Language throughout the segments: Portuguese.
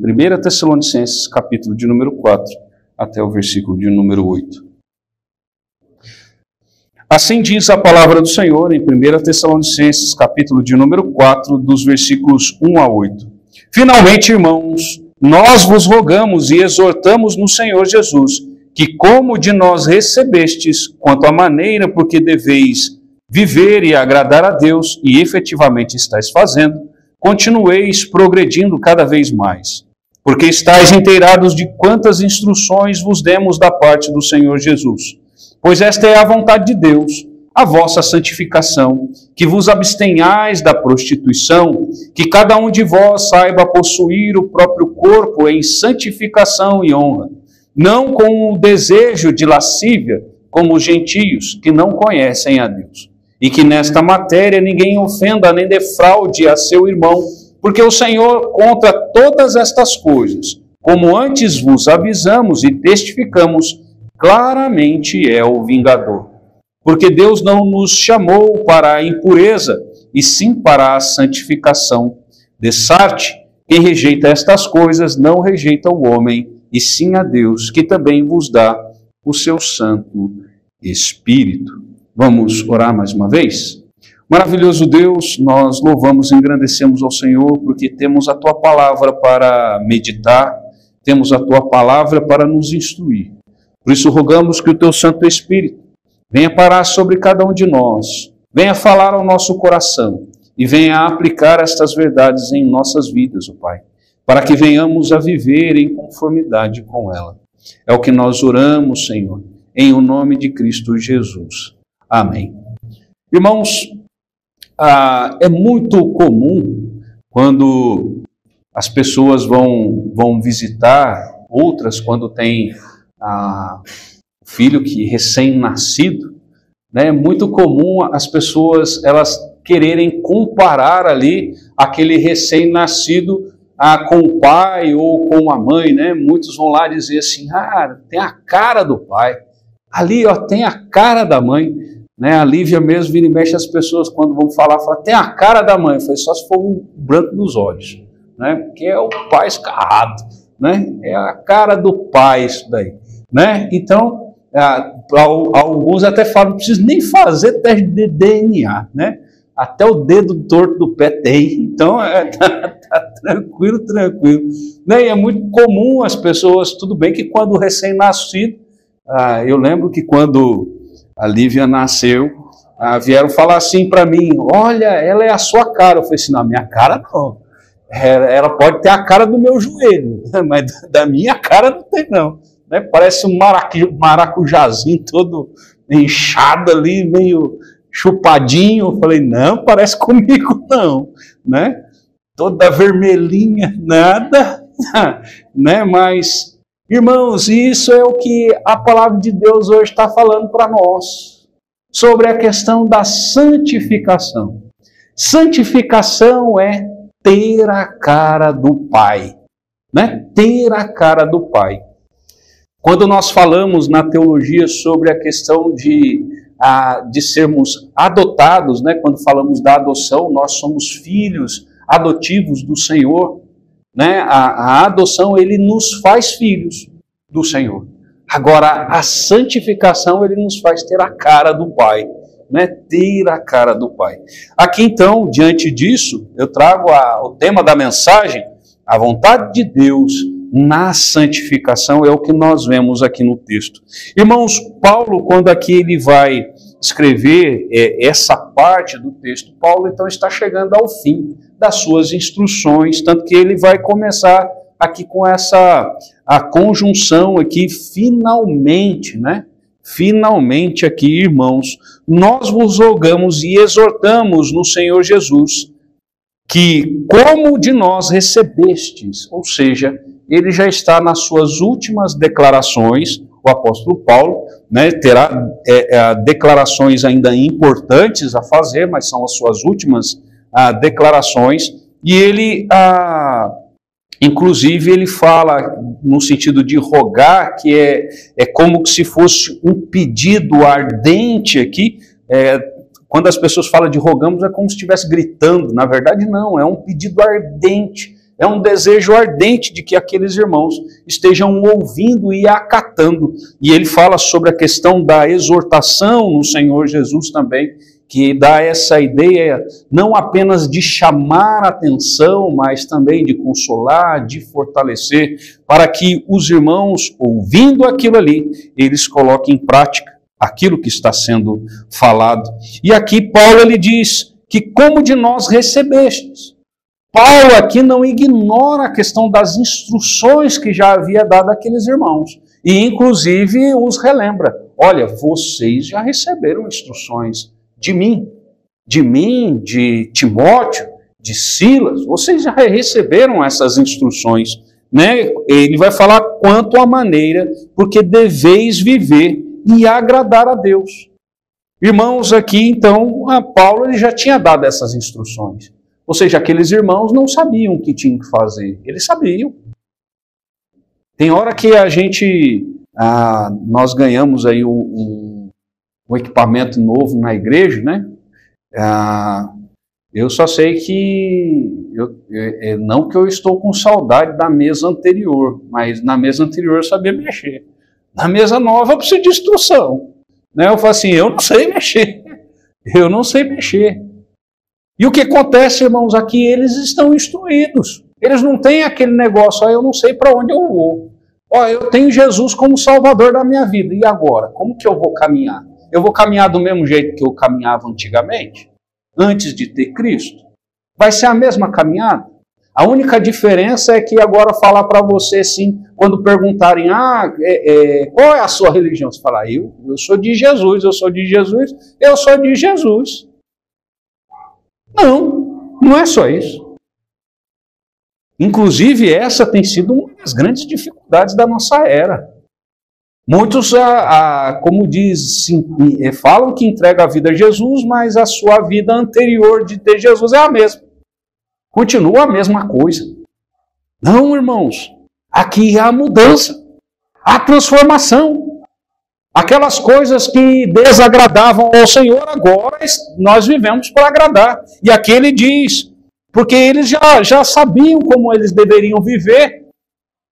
1 Tessalonicenses, capítulo de número 4, até o versículo de número 8. Assim diz a palavra do Senhor em 1 Tessalonicenses, capítulo de número 4, dos versículos 1 a 8. Finalmente, irmãos, nós vos rogamos e exortamos no Senhor Jesus, que como de nós recebestes, quanto à maneira por que deveis viver e agradar a Deus, e efetivamente estáis fazendo, continueis progredindo cada vez mais, porque estáis inteirados de quantas instruções vos demos da parte do Senhor Jesus. Pois esta é a vontade de Deus, a vossa santificação, que vos abstenhais da prostituição, que cada um de vós saiba possuir o próprio corpo em santificação e honra, não com o desejo de lascívia, como os gentios, que não conhecem a Deus. E que nesta matéria ninguém ofenda nem defraude a seu irmão, porque o Senhor contra todas estas coisas, como antes vos avisamos e testificamos, claramente é o vingador. Porque Deus não nos chamou para a impureza, e sim para a santificação. Dessarte, quem rejeita estas coisas não rejeita o homem, e sim a Deus, que também vos dá o seu Santo Espírito. Vamos orar mais uma vez? Maravilhoso Deus, nós louvamos e engrandecemos ao Senhor, porque temos a Tua palavra para meditar, temos a Tua palavra para nos instruir. Por isso rogamos que o Teu Santo Espírito venha parar sobre cada um de nós, venha falar ao nosso coração e venha aplicar estas verdades em nossas vidas, ó Pai, para que venhamos a viver em conformidade com ela. É o que nós oramos, Senhor, em o nome de Cristo Jesus. Amém. Irmãos, é muito comum quando as pessoas vão visitar outras, quando tem filho que recém-nascido, né? É muito comum as pessoas elas quererem comparar ali aquele recém-nascido com o pai ou com a mãe, né? Muitos vão lá dizer assim, tem a cara do pai, ali ó, tem a cara da mãe, né? A Lívia mesmo vira e mexe as pessoas quando vão falar, fala, tem a cara da mãe, foi só se for um branco dos olhos, né? Porque é o pai escarrado, né? É a cara do pai isso daí, né? Então, alguns até falam, não precisa nem fazer teste de DNA, né? Até o dedo torto do pé tem, então tá tranquilo, né? E é muito comum as pessoas, tudo bem que quando recém-nascido, eu lembro que quando a Lívia nasceu, vieram falar assim para mim, olha, ela é a sua cara. Eu falei assim, não, a minha cara não, ela pode ter a cara do meu joelho, mas da minha cara não tem não. Né? Parece um maracujazinho todo inchado ali, meio chupadinho. Eu falei, não, parece comigo não, né? Toda vermelhinha, nada, né? Mas, irmãos, isso é o que a palavra de Deus hoje está falando para nós, sobre a questão da santificação. Santificação é ter a cara do Pai, né? Ter a cara do Pai. Quando nós falamos na teologia sobre a questão de sermos adotados, né? Quando falamos da adoção, nós somos filhos adotivos do Senhor, né? A adoção, ele nos faz filhos do Senhor. Agora, a santificação, ele nos faz ter a cara do Pai, né? Ter a cara do Pai. Aqui, então, diante disso, eu trago o tema da mensagem, a vontade de Deus na santificação, é o que nós vemos aqui no texto. Irmãos, Paulo, quando aqui ele vai escrever essa parte do texto, Paulo então está chegando ao fim das suas instruções, tanto que ele vai começar aqui com a conjunção aqui, finalmente, né? Finalmente aqui, irmãos, nós vos rogamos e exortamos no Senhor Jesus, que como de nós recebestes, ou seja, ele já está nas suas últimas declarações, o apóstolo Paulo, né, terá declarações ainda importantes a fazer, mas são as suas últimas declarações, e ele, inclusive, ele fala no sentido de rogar, que é como se fosse um pedido ardente aqui. Quando as pessoas falam de rogamos, é como se estivesse gritando. Na verdade, não, é um pedido ardente. É um desejo ardente de que aqueles irmãos estejam ouvindo e acatando. E ele fala sobre a questão da exortação no Senhor Jesus também, que dá essa ideia não apenas de chamar a atenção, mas também de consolar, de fortalecer, para que os irmãos, ouvindo aquilo ali, eles coloquem em prática aquilo que está sendo falado. E aqui Paulo ele diz que como de nós recebestes. Paulo aqui não ignora a questão das instruções que já havia dado àqueles irmãos. E inclusive os relembra. Olha, vocês já receberam instruções de mim, de Timóteo, de Silas. Vocês já receberam essas instruções, né? Ele vai falar quanto à maneira, porque deveis viver e agradar a Deus. Irmãos, aqui então, Paulo ele já tinha dado essas instruções. Ou seja, aqueles irmãos não sabiam o que tinham que fazer. Eles sabiam. Tem hora que nós ganhamos aí um equipamento novo na igreja, né? Eu só sei que, não que eu estou com saudade da mesa anterior, mas na mesa anterior eu sabia mexer. Na mesa nova eu preciso de instrução. Né? Eu falo assim, eu não sei mexer. Eu não sei mexer. E o que acontece, irmãos, aqui eles estão instruídos. Eles não têm aquele negócio, eu não sei para onde eu vou. Eu tenho Jesus como Salvador da minha vida. E agora? Como que eu vou caminhar? Eu vou caminhar do mesmo jeito que eu caminhava antigamente? Antes de ter Cristo? Vai ser a mesma caminhada? A única diferença é que agora falar para você assim, quando perguntarem, qual é a sua religião? Você fala, eu sou de Jesus, eu sou de Jesus, eu sou de Jesus. Não é só isso. Inclusive, essa tem sido uma das grandes dificuldades da nossa era. Muitos, como diz, falam que entrega a vida a Jesus, mas a sua vida anterior de ter Jesus é a mesma. Continua a mesma coisa. Não, irmãos. Aqui há mudança, há transformação. Aquelas coisas que desagradavam ao Senhor, agora nós vivemos para agradar. E aqui ele diz, porque eles já sabiam como eles deveriam viver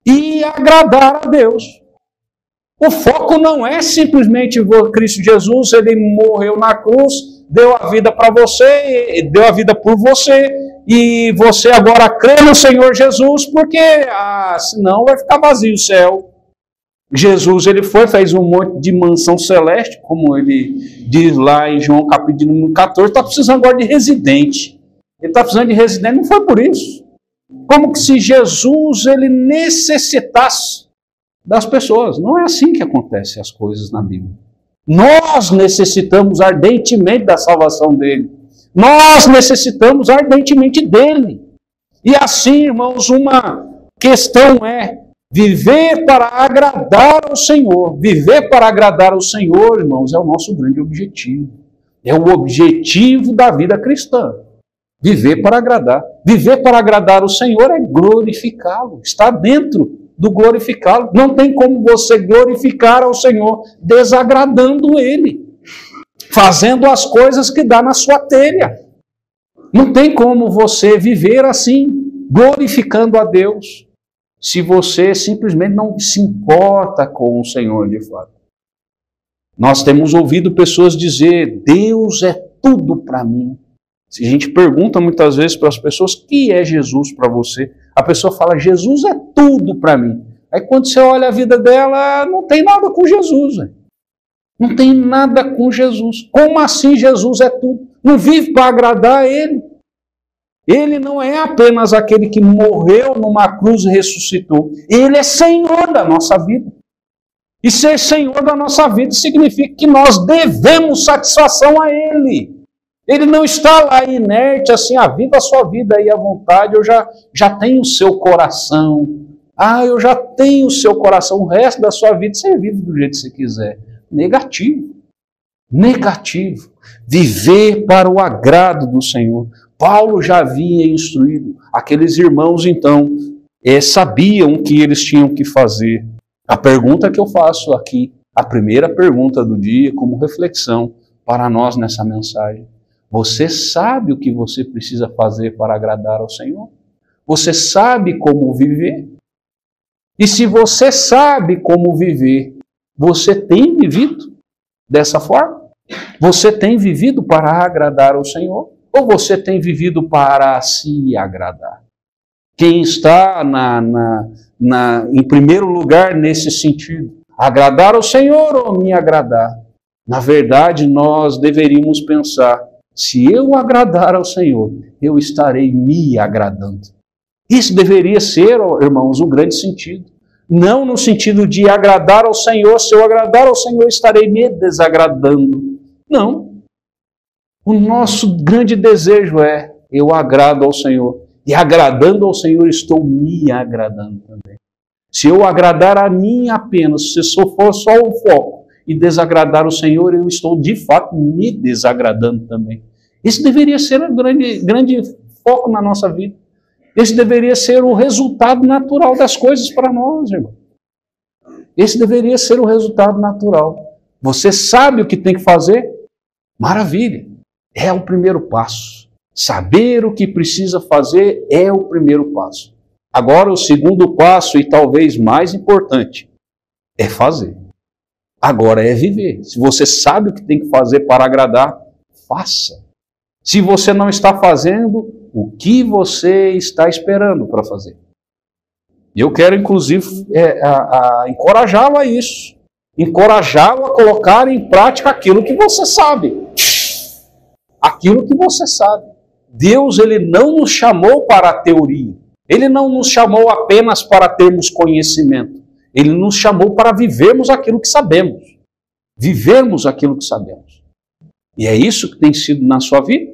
e agradar a Deus. O foco não é simplesmente Cristo Jesus, ele morreu na cruz, deu a vida para você, deu a vida por você, e você agora crê no Senhor Jesus, porque senão vai ficar vazio o céu. Jesus, ele fez um monte de mansão celeste, como ele diz lá em João capítulo 14, está precisando agora de residente. Ele está precisando de residente, não foi por isso. Como que se Jesus, ele necessitasse das pessoas. Não é assim que acontecem as coisas na Bíblia. Nós necessitamos ardentemente da salvação dele. Nós necessitamos ardentemente dele. E assim, irmãos, uma questão é viver para agradar ao Senhor. Viver para agradar ao Senhor, irmãos, é o nosso grande objetivo. É o objetivo da vida cristã. Viver para agradar. Viver para agradar ao Senhor é glorificá-lo. Está dentro do glorificá-lo. Não tem como você glorificar ao Senhor desagradando Ele. Fazendo as coisas que dá na sua telha. Não tem como você viver assim, glorificando a Deus, se você simplesmente não se importa com o Senhor de fato. Nós temos ouvido pessoas dizer, Deus é tudo para mim. Se a gente pergunta muitas vezes para as pessoas, o que é Jesus para você? A pessoa fala, Jesus é tudo para mim. Aí quando você olha a vida dela, não tem nada com Jesus. Não tem nada com Jesus. Como assim Jesus é tudo? Não vive para agradar a Ele. Ele não é apenas aquele que morreu numa cruz e ressuscitou. Ele é Senhor da nossa vida. E ser Senhor da nossa vida significa que nós devemos satisfação a Ele. Ele não está lá inerte, assim, viva a sua vida aí à vontade, eu já tenho o seu coração. Eu já tenho o seu coração, o resto da sua vida você vive do jeito que você quiser. Negativo. Negativo. Viver para o agrado do Senhor. Paulo já havia instruído. Aqueles irmãos, então, sabiam o que eles tinham que fazer. A pergunta que eu faço aqui, a primeira pergunta do dia, como reflexão para nós nessa mensagem. Você sabe o que você precisa fazer para agradar ao Senhor? Você sabe como viver? E se você sabe como viver, você tem vivido dessa forma? Você tem vivido para agradar ao Senhor? Ou você tem vivido para se agradar? Quem está em primeiro lugar nesse sentido? Agradar ao Senhor ou me agradar? Na verdade, nós deveríamos pensar, se eu agradar ao Senhor, eu estarei me agradando. Isso deveria ser, irmãos, um grande sentido. Não no sentido de agradar ao Senhor, se eu agradar ao Senhor, estarei me desagradando. Não. O nosso grande desejo é, eu agrado ao Senhor. E agradando ao Senhor, estou me agradando também. Se eu agradar a mim apenas, se for só o foco, e desagradar o Senhor, eu estou de fato me desagradando também. Isso deveria ser um grande foco na nossa vida. Esse deveria ser o resultado natural das coisas para nós, irmão. Esse deveria ser o resultado natural. Você sabe o que tem que fazer? Maravilha. É o primeiro passo. Saber o que precisa fazer é o primeiro passo. Agora, o segundo passo, e talvez mais importante, é fazer. Agora é viver. Se você sabe o que tem que fazer para agradar, faça. Se você não está fazendo, o que você está esperando para fazer? E eu quero, inclusive, encorajá-lo a isso. Encorajá-lo a colocar em prática aquilo que você sabe. Aquilo que você sabe. Deus, Ele não nos chamou para a teoria. Ele não nos chamou apenas para termos conhecimento. Ele nos chamou para vivermos aquilo que sabemos. Vivermos aquilo que sabemos. E é isso que tem sido na sua vida.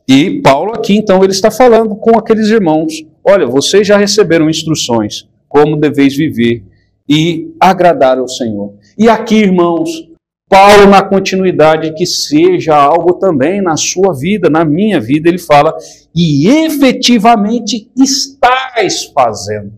E Paulo aqui, então, ele está falando com aqueles irmãos. Olha, vocês já receberam instruções como deveis viver e agradar ao Senhor. E aqui, irmãos, Paulo, na continuidade, que seja algo também na sua vida, na minha vida, ele fala, e efetivamente estáis fazendo.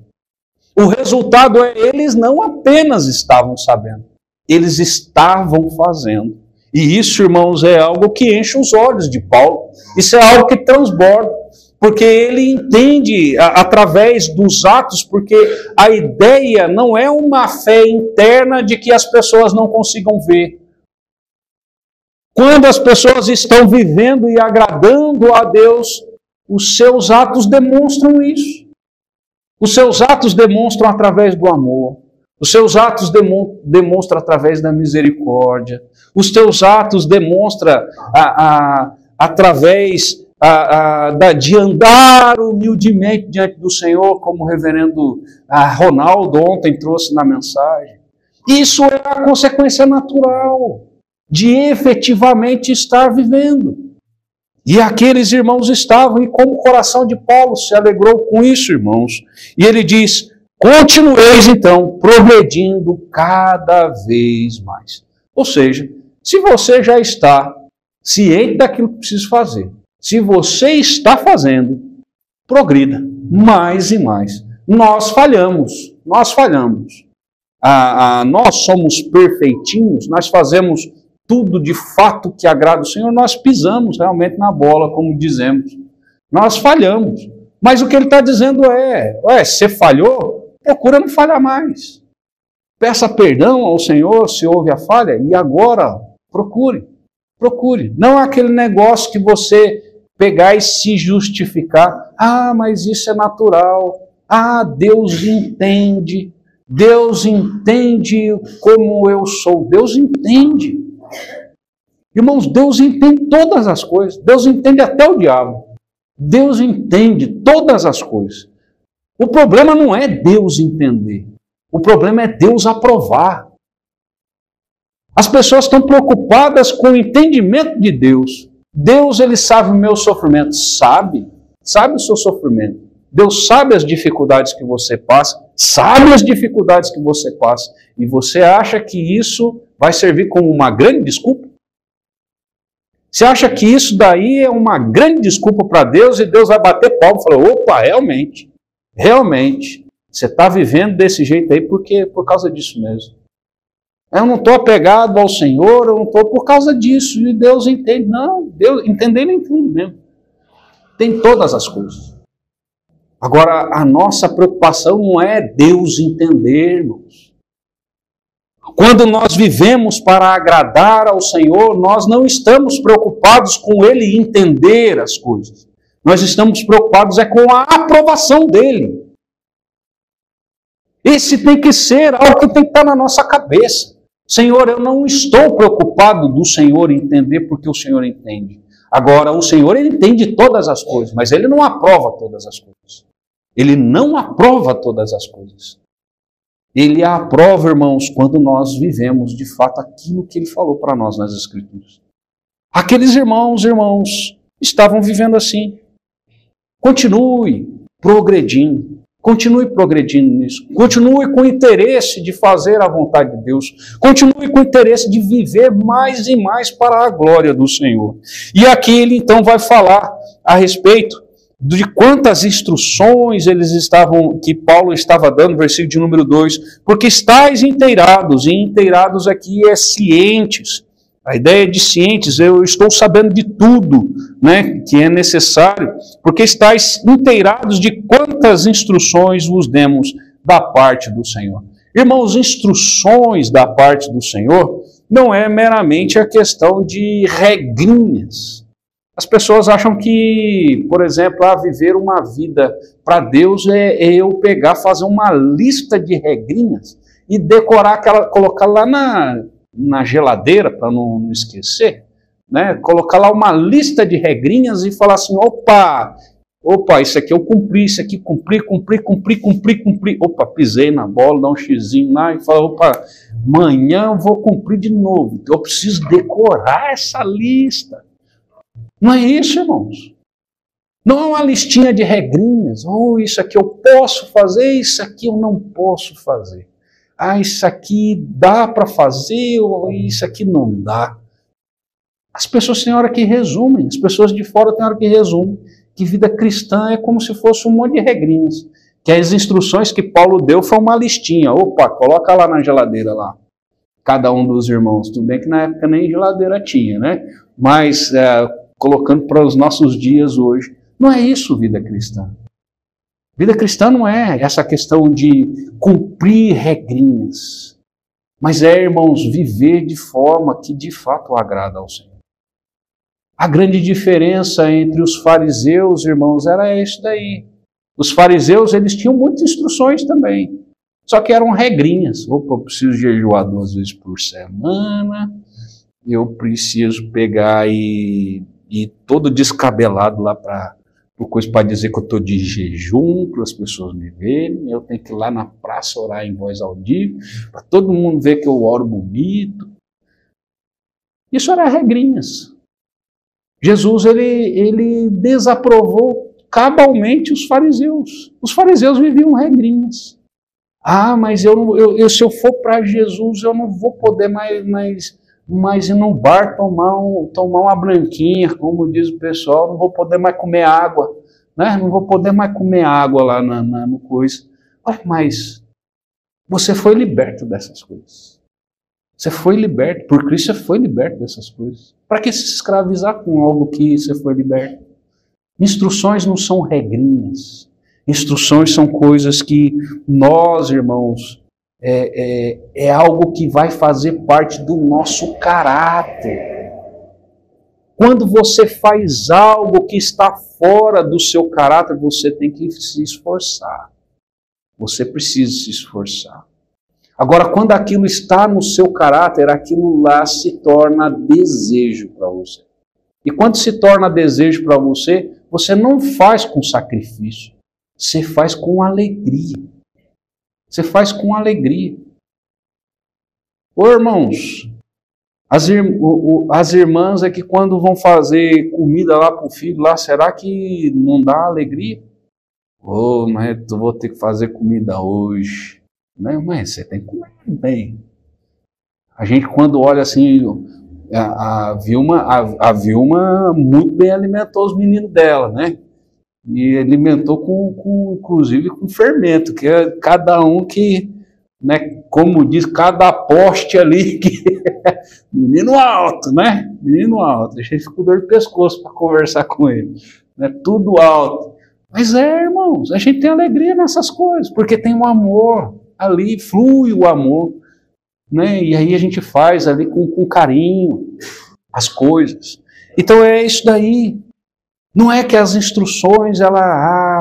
O resultado é, eles não apenas estavam sabendo, eles estavam fazendo. E isso, irmãos, é algo que enche os olhos de Paulo. Isso é algo que transborda, porque ele entende através dos atos, porque a ideia não é uma fé interna de que as pessoas não consigam ver. Quando as pessoas estão vivendo e agradando a Deus, os seus atos demonstram isso. Os seus atos demonstram através do amor. Os seus atos demonstram através da misericórdia. Os teus atos demonstram através de andar humildemente diante do Senhor, como o reverendo Ronaldo ontem trouxe na mensagem. Isso é a consequência natural de efetivamente estar vivendo. E aqueles irmãos estavam, e como o coração de Paulo se alegrou com isso, irmãos. E ele diz, continueis então, progredindo cada vez mais. Ou seja, se você já está ciente daquilo que precisa fazer, se você está fazendo, progrida mais e mais. Nós falhamos. Nós somos perfeitinhos, nós fazemos tudo de fato que agrada o Senhor, nós pisamos realmente na bola, como dizemos. Nós falhamos. Mas o que ele está dizendo você falhou, procura não falhar mais. Peça perdão ao Senhor se houve a falha, e agora procure. Não é aquele negócio que você pegar e se justificar. Mas isso é natural. Deus entende como eu sou. Deus entende. Irmãos, Deus entende todas as coisas. Deus entende até o diabo. Deus entende todas as coisas. O problema não é Deus entender. O problema é Deus aprovar. As pessoas estão preocupadas com o entendimento de Deus. Deus, Ele sabe o meu sofrimento. Sabe o seu sofrimento. Deus sabe as dificuldades que você passa. Sabe as dificuldades que você passa. E você acha que isso vai servir como uma grande desculpa? Você acha que isso daí é uma grande desculpa para Deus e Deus vai bater palma e falar, opa, realmente, você está vivendo desse jeito aí por causa disso mesmo. Eu não estou apegado ao Senhor, eu não estou por causa disso. E Deus entende. Não, Deus entender nem tudo mesmo. Tem todas as coisas. Agora, a nossa preocupação não é Deus entender, irmãos. Quando nós vivemos para agradar ao Senhor, nós não estamos preocupados com Ele entender as coisas. Nós estamos preocupados com a aprovação dEle. Esse tem que ser algo que tem que estar na nossa cabeça. Senhor, eu não estou preocupado do Senhor entender porque o Senhor entende. Agora, o Senhor, Ele entende todas as coisas, mas Ele não aprova todas as coisas. Ele não aprova todas as coisas. Ele aprova, irmãos, quando nós vivemos de fato aquilo que Ele falou para nós nas Escrituras. Aqueles irmãos, estavam vivendo assim. Continue progredindo. Continue progredindo nisso. Continue com o interesse de fazer a vontade de Deus. Continue com o interesse de viver mais e mais para a glória do Senhor. E aqui ele então vai falar a respeito de quantas instruções que Paulo estava dando, versículo de número 2, porque estáis inteirados, e inteirados aqui é cientes. A ideia de cientes, eu estou sabendo de tudo, né, que é necessário, porque estáis inteirados de quantas instruções vos demos da parte do Senhor. Irmãos, instruções da parte do Senhor não é meramente a questão de regrinhas. As pessoas acham que, por exemplo, viver uma vida para Deus é eu pegar, fazer uma lista de regrinhas e decorar colocar lá na geladeira, para não esquecer, né? Colocar lá uma lista de regrinhas e falar assim, opa, isso aqui eu cumpri, isso aqui cumpri, opa, pisei na bola, dá um xizinho lá e fala, opa, amanhã eu vou cumprir de novo, eu preciso decorar essa lista. Não é isso, irmãos. Não é uma listinha de regrinhas, isso aqui eu posso fazer, isso aqui eu não posso fazer. Isso aqui dá para fazer, ou isso aqui não dá. As pessoas têm hora que resumem, as pessoas de fora têm hora que resumem, que vida cristã é como se fosse um monte de regrinhas, que as instruções que Paulo deu foi uma listinha, opa, coloca lá na geladeira lá, cada um dos irmãos, tudo bem que na época nem geladeira tinha, né? Mas colocando para os nossos dias hoje, não é isso vida cristã. Vida cristã não é essa questão de cumprir regrinhas, mas irmãos, viver de forma que de fato agrada ao Senhor. A grande diferença entre os fariseus, irmãos, era isso daí. Os fariseus, eles tinham muitas instruções também, só que eram regrinhas. Opa, eu preciso jejuar 2 vezes por semana, eu preciso pegar e ir todo descabelado lá para coisa para dizer que eu estou de jejum, para as pessoas me verem, eu tenho que ir lá na praça orar em voz audível, para todo mundo ver que eu oro bonito. Isso era regrinhas. Jesus, ele desaprovou cabalmente os fariseus. Os fariseus viviam regrinhas. Mas se eu for para Jesus, eu não vou poder mais ir num bar tomar uma branquinha, como diz o pessoal, não vou poder mais comer água, né? Não vou poder mais comer água lá no coisa. Mas você foi liberto dessas coisas. Você foi liberto, por Cristo você foi liberto dessas coisas. Para que se escravizar com algo que você foi liberto? Instruções não são regrinhas. Instruções são coisas que nós, irmãos, é algo que vai fazer parte do nosso caráter. Quando você faz algo que está fora do seu caráter, você tem que se esforçar. Você precisa se esforçar. Agora, quando aquilo está no seu caráter, aquilo lá se torna desejo para você. E quando se torna desejo para você, você não faz com sacrifício, você faz com alegria. Você faz com alegria. Irmãos, as irmãs é que quando vão fazer comida lá para o filho, lá, será que não dá alegria? Mas eu vou ter que fazer comida hoje. Mas você tem que comer bem. A gente quando olha assim, a Vilma muito bem alimentou os meninos dela, né? E alimentou inclusive com fermento, que é cada um que, né, como diz, cada poste ali, que menino alto, né? Menino alto. A gente ficou com dor de pescoço para conversar com ele. Né? Tudo alto. Mas irmãos, a gente tem alegria nessas coisas, porque tem o amor, ali flui o amor, né? E aí a gente faz ali com carinho as coisas. Então é isso daí. Não é que as instruções,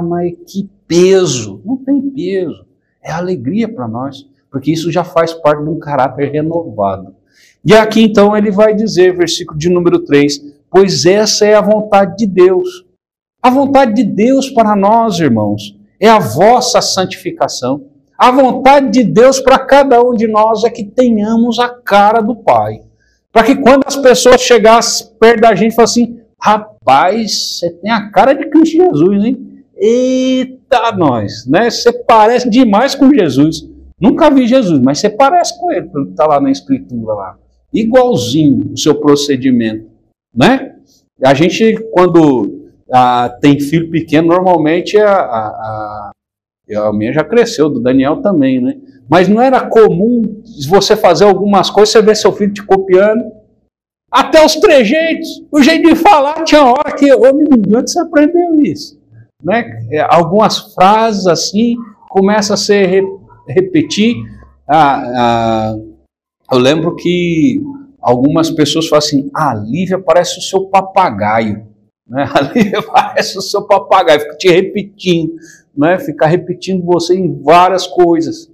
mas que peso. Não tem peso. É alegria para nós, porque isso já faz parte de um caráter renovado. E aqui então ele vai dizer, versículo de número 3, pois essa é a vontade de Deus. A vontade de Deus para nós, irmãos, é a vossa santificação. A vontade de Deus para cada um de nós é que tenhamos a cara do Pai. Para que quando as pessoas chegassem perto da gente e falassem assim, rapaz, você tem a cara de Cristo Jesus, hein? Eita, nós, né? Você parece demais com Jesus. Nunca vi Jesus, mas você parece com ele, pelo que está lá na Escritura lá. Igualzinho o seu procedimento, né? A gente, quando tem filho pequeno, normalmente a minha já cresceu, do Daniel também, né? Mas não era comum você fazer algumas coisas, você ver seu filho te copiando. Até os trejeitos, o jeito de falar, tinha hora que, menino, de onde você aprendeu isso? Né? Algumas frases assim, começam a se repetir. Eu lembro que algumas pessoas falam assim, a Lívia parece o seu papagaio. Né? A Lívia parece o seu papagaio, fica te repetindo, né? Fica repetindo você em várias coisas.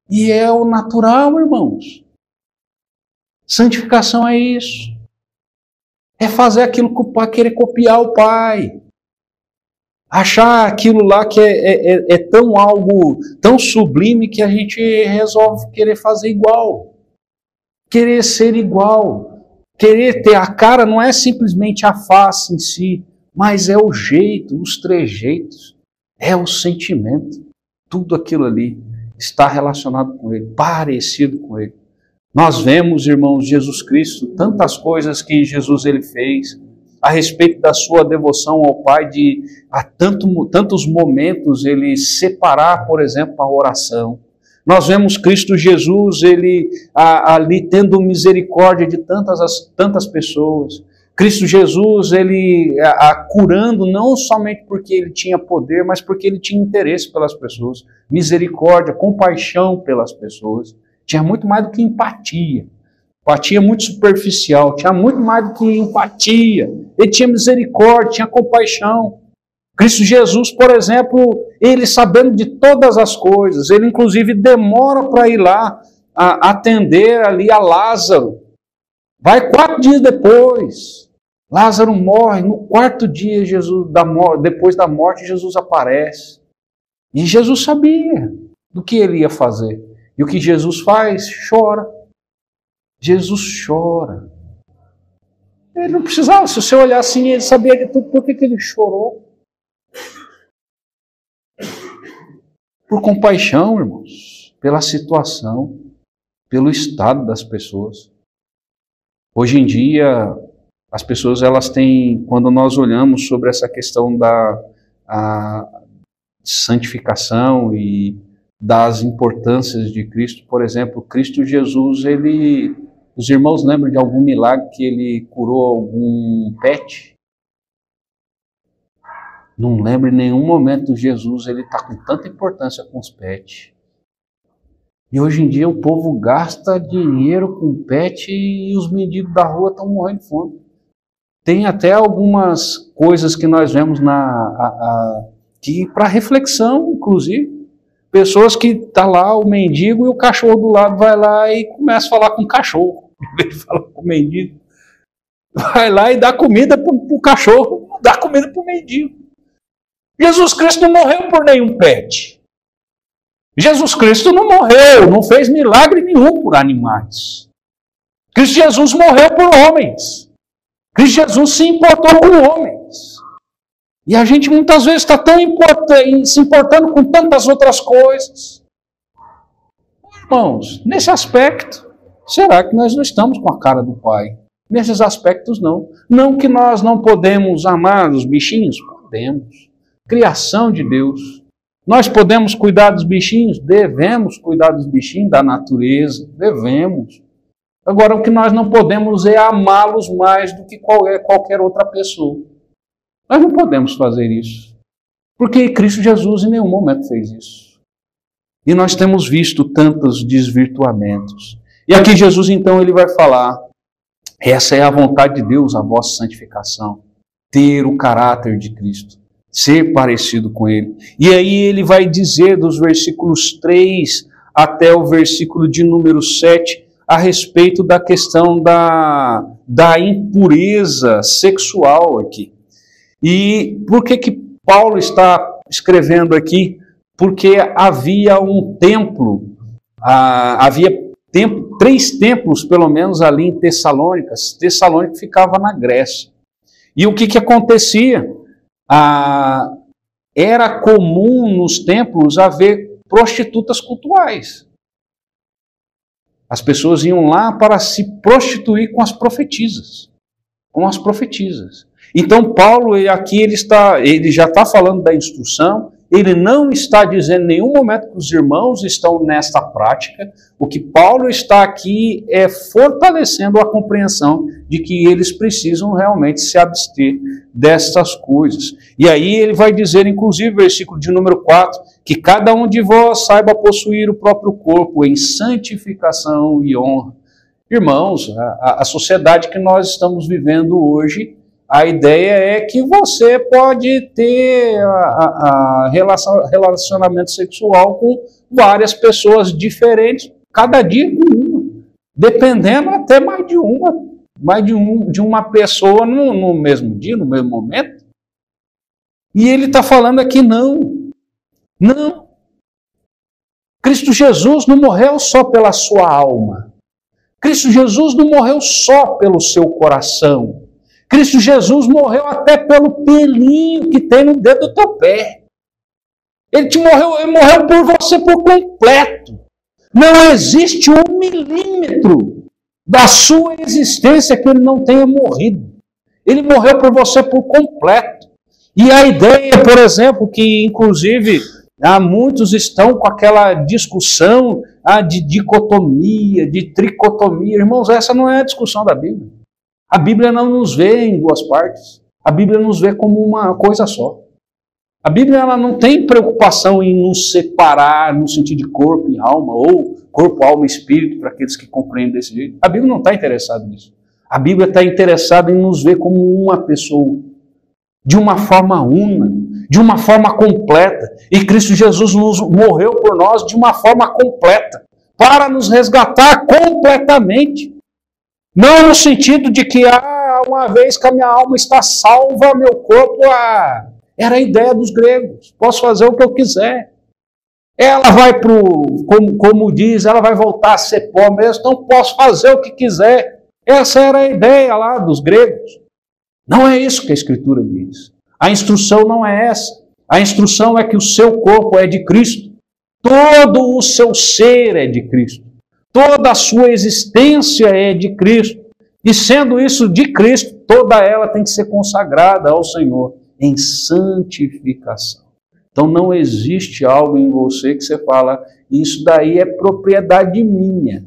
E é o natural, irmãos. Santificação é isso. É fazer aquilo que o Pai, querer copiar o Pai. Achar aquilo lá que é tão algo, tão sublime que a gente resolve querer fazer igual. Querer ser igual. Querer ter a cara não é simplesmente a face em si, mas é o jeito, os trejeitos, é o sentimento. Tudo aquilo ali está relacionado com Ele, parecido com Ele. Nós vemos, irmãos, Jesus Cristo, tantas coisas que Jesus ele fez, a respeito da sua devoção ao Pai, de a tantos momentos ele separar, por exemplo, a oração. Nós vemos Cristo Jesus, ele ali tendo misericórdia de tantas pessoas. Cristo Jesus, ele curando não somente porque ele tinha poder, mas porque ele tinha interesse pelas pessoas. Misericórdia, compaixão pelas pessoas. Tinha muito mais do que empatia. Empatia muito superficial, tinha muito mais do que empatia. Ele tinha misericórdia, tinha compaixão. Cristo Jesus, por exemplo, ele sabendo de todas as coisas, ele inclusive demora para ir lá atender ali a Lázaro. Vai 4 dias depois. Lázaro morre, no 4º dia depois da morte, Jesus aparece. E Jesus sabia do que ele ia fazer. E o que Jesus faz? Chora. Jesus chora. Ele não precisava, se você olhar assim, ele sabia de tudo, por que ele chorou? Por compaixão, irmãos, pela situação, pelo estado das pessoas. Hoje em dia, as pessoas, elas têm, quando nós olhamos sobre essa questão da santificação e das importâncias de Cristo, por exemplo, Cristo Jesus, os irmãos lembram de algum milagre que ele curou algum pet? Não lembro em nenhum momento Jesus, ele está com tanta importância com os pets. E hoje em dia o povo gasta dinheiro com pet e os mendigos da rua estão morrendo de fome. Tem até algumas coisas que nós vemos que para reflexão, inclusive. Pessoas que tá lá o mendigo e o cachorro do lado vai lá e começa a falar com o cachorro. Ele fala com o mendigo. Vai lá e dá comida pro cachorro, não dá comida pro mendigo. Jesus Cristo não morreu por nenhum pet. Jesus Cristo não morreu, não fez milagre nenhum por animais. Cristo Jesus morreu por homens. Cristo Jesus se importou com homens. E a gente muitas vezes está tão se importando com tantas outras coisas. Irmãos, nesse aspecto, será que nós não estamos com a cara do Pai? Nesses aspectos não. Não que nós não podemos amar os bichinhos? Podemos. Criação de Deus. Nós podemos cuidar dos bichinhos? Devemos cuidar dos bichinhos, da natureza. Devemos. Agora, o que nós não podemos é amá-los mais do que qualquer outra pessoa. Nós não podemos fazer isso. Porque Cristo Jesus em nenhum momento fez isso. E nós temos visto tantos desvirtuamentos. E aqui Jesus então ele vai falar, essa é a vontade de Deus, a vossa santificação, ter o caráter de Cristo, ser parecido com Ele. E aí ele vai dizer dos versículos 3 até o versículo de número 7, a respeito da questão da impureza sexual aqui. E por que Paulo está escrevendo aqui? Porque havia um templo, três templos pelo menos ali em Tessalônica. Tessalônica ficava na Grécia. E o que acontecia? Era comum nos templos haver prostitutas cultuais. As pessoas iam lá para se prostituir com as profetisas. Então Paulo aqui ele já está falando da instrução, ele não está dizendo em nenhum momento que os irmãos estão nesta prática. O que Paulo está aqui é fortalecendo a compreensão de que eles precisam realmente se abster dessas coisas. E aí ele vai dizer, inclusive, versículo de número 4, que cada um de vós saiba possuir o próprio corpo em santificação e honra. Irmãos, a sociedade que nós estamos vivendo hoje, a ideia é que você pode ter relacionamento sexual com várias pessoas diferentes, cada dia com uma, dependendo até mais de uma pessoa no mesmo dia, no mesmo momento. E ele está falando aqui não. Cristo Jesus não morreu só pela sua alma. Cristo Jesus não morreu só pelo seu coração. Cristo Jesus morreu até pelo pelinho que tem no dedo do teu pé. Ele morreu por você por completo. Não existe 1 milímetro da sua existência que ele não tenha morrido. Ele morreu por você por completo. E a ideia, por exemplo, que inclusive muitos estão com aquela discussão de dicotomia, de tricotomia. Irmãos, essa não é a discussão da Bíblia. A Bíblia não nos vê em duas partes. A Bíblia nos vê como uma coisa só. A Bíblia ela não tem preocupação em nos separar no sentido de corpo e alma, ou corpo, alma e espírito, para aqueles que compreendem desse jeito. A Bíblia não está interessada nisso. A Bíblia está interessada em nos ver como uma pessoa, de uma forma una, de uma forma completa. E Cristo Jesus morreu por nós de uma forma completa, para nos resgatar completamente. Não no sentido de que, uma vez que a minha alma está salva, meu corpo, era a ideia dos gregos. Posso fazer o que eu quiser. Ela vai como diz, ela vai voltar a ser pó mesmo, então posso fazer o que quiser. Essa era a ideia lá dos gregos. Não é isso que a Escritura diz. A instrução não é essa. A instrução é que o seu corpo é de Cristo. Todo o seu ser é de Cristo. Toda a sua existência é de Cristo. E sendo isso de Cristo, toda ela tem que ser consagrada ao Senhor em santificação. Então não existe algo em você que você fala, isso daí é propriedade minha.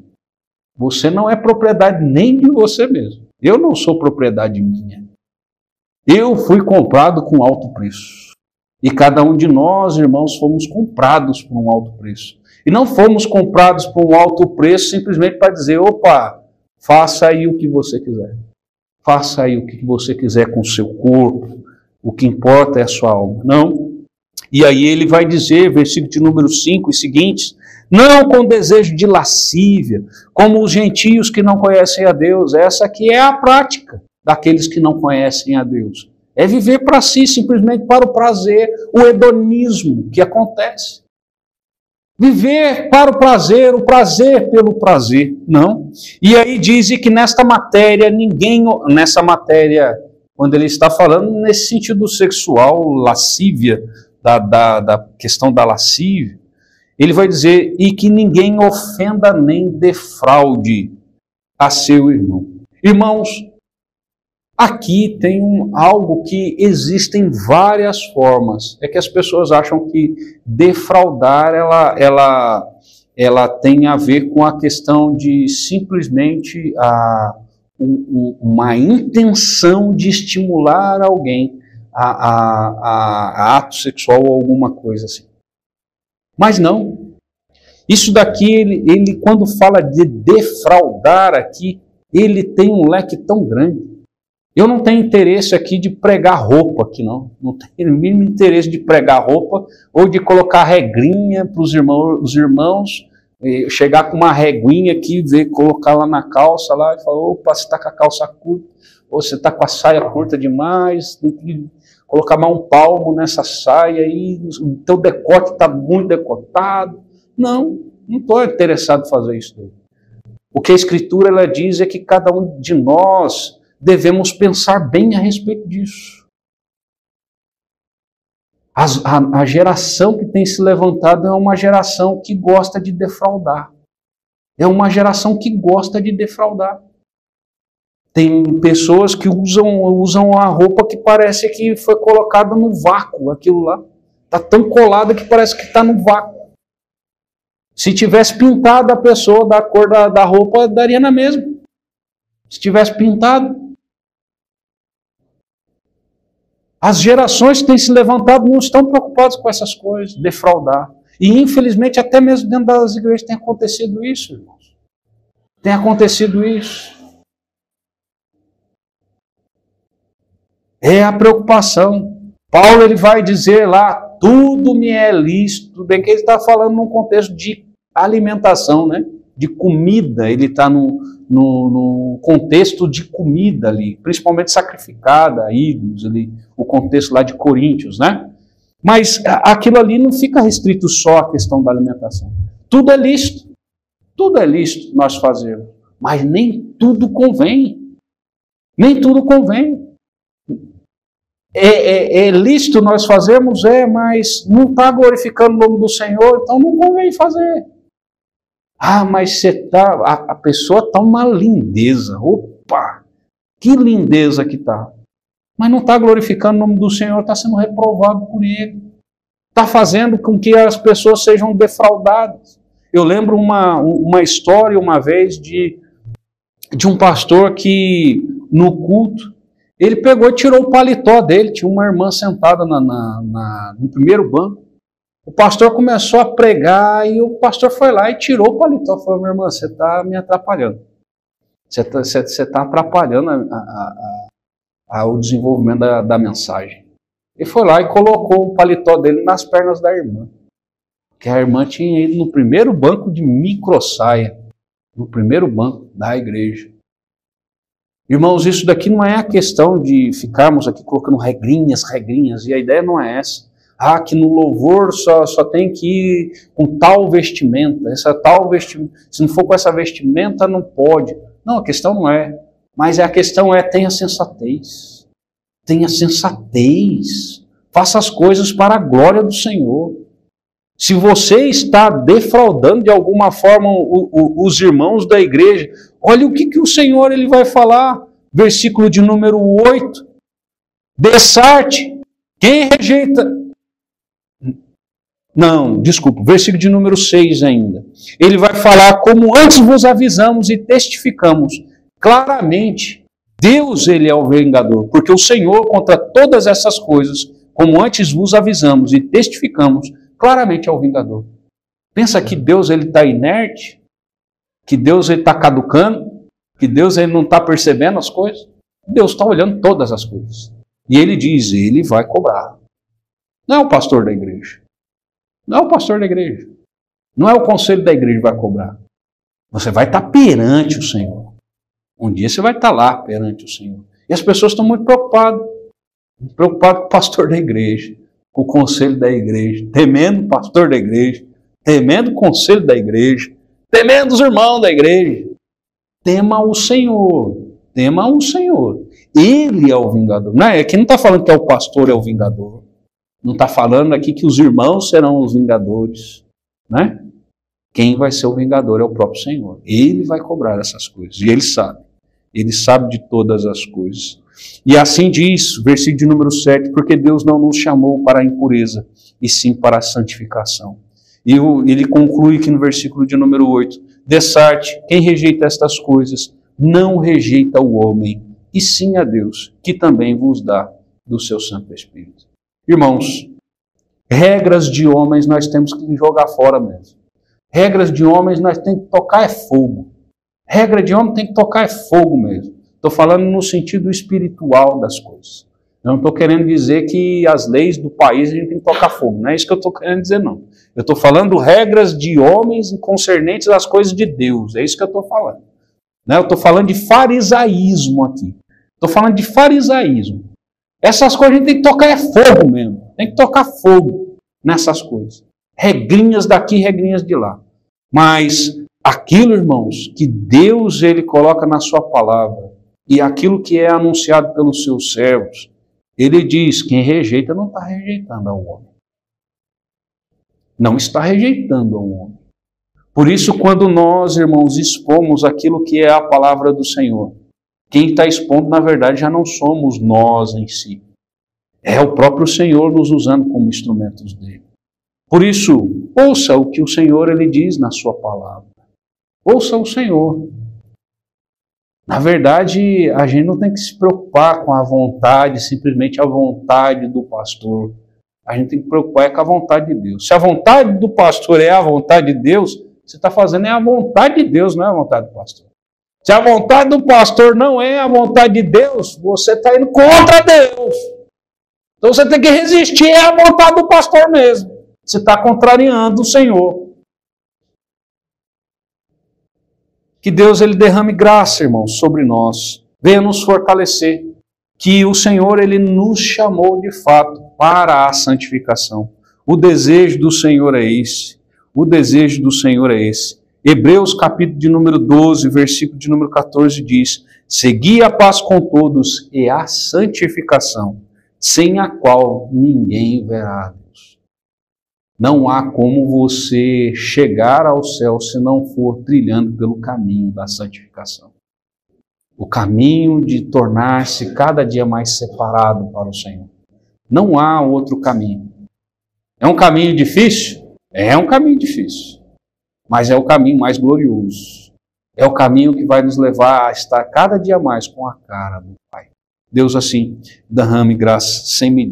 Você não é propriedade nem de você mesmo. Eu não sou propriedade minha. Eu fui comprado com alto preço. E cada um de nós, irmãos, fomos comprados por um alto preço. E não fomos comprados por um alto preço simplesmente para dizer, opa, faça aí o que você quiser. Faça aí o que você quiser com o seu corpo. O que importa é a sua alma. Não. E aí ele vai dizer, versículo de número 5 e seguintes, não com desejo de lascívia, como os gentios que não conhecem a Deus. Essa aqui é a prática daqueles que não conhecem a Deus. É viver para si, simplesmente para o prazer, o hedonismo que acontece. Viver para o prazer pelo prazer, não. E aí diz que nesta matéria, quando ele está falando nesse sentido sexual, lascívia, da questão da lascívia, ele vai dizer, e que ninguém ofenda nem defraude a seu irmão. Irmãos, aqui tem algo que existem várias formas. É que as pessoas acham que defraudar, ela tem a ver com a questão de simplesmente uma intenção de estimular alguém a ato sexual ou alguma coisa assim. Mas não. Isso daqui, ele quando fala de defraudar aqui, ele tem um leque tão grande. Eu não tenho interesse aqui de pregar roupa aqui, não. Não tenho o mínimo interesse de pregar roupa ou de colocar regrinha para os irmãos chegar com uma reguinha aqui, colocar lá na calça lá e falar, opa, você está com a calça curta, ou você está com a saia curta demais, tem que colocar mais um palmo nessa saia aí, o teu decote está muito decotado. Não estou interessado em fazer isso. O que a Escritura ela diz é que cada um de nós devemos pensar bem a respeito disso. A geração que tem se levantado é uma geração que gosta de defraudar. É uma geração que gosta de defraudar. Tem pessoas que usam a roupa que parece que foi colocada no vácuo, aquilo lá. Está tão colada que parece que está no vácuo. Se tivesse pintado a pessoa da cor da roupa, daria na mesma. Se tivesse pintado. As gerações que têm se levantado não estão preocupadas com essas coisas, defraudar. E infelizmente até mesmo dentro das igrejas tem acontecido isso, irmãos. Tem acontecido isso. É a preocupação. Paulo ele vai dizer lá, tudo me é lícito, bem que ele está falando num contexto de alimentação, né? De comida, ele está no contexto de comida ali, principalmente sacrificada, ídolos, ali, o contexto lá de Coríntios, né? Mas aquilo ali não fica restrito só à questão da alimentação. Tudo é lícito nós fazermos, mas nem tudo convém. Nem tudo convém. É lícito nós fazermos, mas não está glorificando o nome do Senhor, então não convém fazer. Ah, mas a pessoa está uma lindeza. Opa, que lindeza que está. Mas não está glorificando o nome do Senhor, está sendo reprovado por Ele. Está fazendo com que as pessoas sejam defraudadas. Eu lembro uma história uma vez de um pastor que no culto, ele pegou e tirou o paletó dele, tinha uma irmã sentada no primeiro banco. O pastor começou a pregar e o pastor foi lá e tirou o paletó. Falou, minha irmã, você está me atrapalhando. Você está atrapalhando o desenvolvimento da mensagem. Ele foi lá e colocou o paletó dele nas pernas da irmã. Que a irmã tinha ido no primeiro banco de microsaia. No primeiro banco da igreja. Irmãos, isso daqui não é a questão de ficarmos aqui colocando regrinhas, e a ideia não é essa. Ah, que no louvor só tem que ir com tal vestimenta, se não for com essa vestimenta não pode. Não, a questão não é. Mas a questão tenha sensatez. Tenha sensatez. Faça as coisas para a glória do Senhor. Se você está defraudando de alguma forma os irmãos da igreja, olha o que o Senhor ele vai falar. Versículo de número 8. Dessarte, quem rejeita... Não, desculpa, versículo de número 6 ainda. Ele vai falar, como antes vos avisamos e testificamos claramente, Deus ele é o vingador, porque o Senhor contra todas essas coisas, como antes vos avisamos e testificamos, claramente é o vingador. Pensa que Deus ele está inerte, que Deus ele está caducando, que Deus ele não está percebendo as coisas. Deus está olhando todas as coisas. E ele diz, ele vai cobrar. Não é o pastor da igreja. Não é o pastor da igreja. Não é o conselho da igreja que vai cobrar. Você vai estar perante o Senhor. Um dia você vai estar lá perante o Senhor. E as pessoas estão muito preocupadas. Preocupadas com o pastor da igreja, com o conselho da igreja, temendo o pastor da igreja, temendo o conselho da igreja, temendo os irmãos da igreja. Tema o Senhor. Tema o Senhor. Ele é o vingador. Não é? Aqui não está falando que o pastor é o vingador. Não está falando aqui que os irmãos serão os vingadores, né? Quem vai ser o vingador é o próprio Senhor. Ele vai cobrar essas coisas. E Ele sabe. Ele sabe de todas as coisas. E assim diz, versículo de número 7, porque Deus não nos chamou para a impureza, e sim para a santificação. E ele conclui aqui no versículo de número 8, dessarte, quem rejeita estas coisas, não rejeita o homem, e sim a Deus, que também vos dá do seu Santo Espírito. Irmãos, regras de homens nós temos que jogar fora mesmo. Regras de homens nós temos que tocar é fogo. Regra de homem tem que tocar é fogo mesmo. Estou falando no sentido espiritual das coisas. Não estou querendo dizer que as leis do país a gente tem que tocar fogo. Não é isso que eu estou querendo dizer, não. Eu estou falando regras de homens concernentes às coisas de Deus. É isso que eu estou falando. Eu estou falando de farisaísmo aqui. Estou falando de farisaísmo. Essas coisas a gente tem que tocar é fogo mesmo. Tem que tocar fogo nessas coisas. Regrinhas daqui, regrinhas de lá. Mas aquilo, irmãos, que Deus ele coloca na sua palavra e aquilo que é anunciado pelos seus servos, ele diz, quem rejeita não está rejeitando ao homem. Não está rejeitando ao homem. Por isso, quando nós, irmãos, expomos aquilo que é a palavra do Senhor, quem está expondo, na verdade, já não somos nós em si. É o próprio Senhor nos usando como instrumentos dele. Por isso, ouça o que o Senhor ele diz na sua palavra. Ouça o Senhor. Na verdade, a gente não tem que se preocupar com a vontade, simplesmente a vontade do pastor. A gente tem que se preocupar com a vontade de Deus. Se a vontade do pastor é a vontade de Deus, você está fazendo é a vontade de Deus, não é a vontade do pastor. Se a vontade do pastor não é a vontade de Deus, você está indo contra Deus. Então você tem que resistir à vontade do pastor mesmo. Você está contrariando o Senhor. Que Deus ele derrame graça, irmãos, sobre nós. Venha nos fortalecer. Que o Senhor ele nos chamou de fato para a santificação. O desejo do Senhor é esse. O desejo do Senhor é esse. Hebreus capítulo de número 12, versículo de número 14 diz: segui a paz com todos e a santificação, sem a qual ninguém verá a Deus. Não há como você chegar ao céu se não for trilhando pelo caminho da santificação. O caminho de tornar-se cada dia mais separado para o Senhor. Não há outro caminho. É um caminho difícil? É um caminho difícil. Mas é o caminho mais glorioso. É o caminho que vai nos levar a estar cada dia mais com a cara do Pai. Deus assim derrame graça sem medida.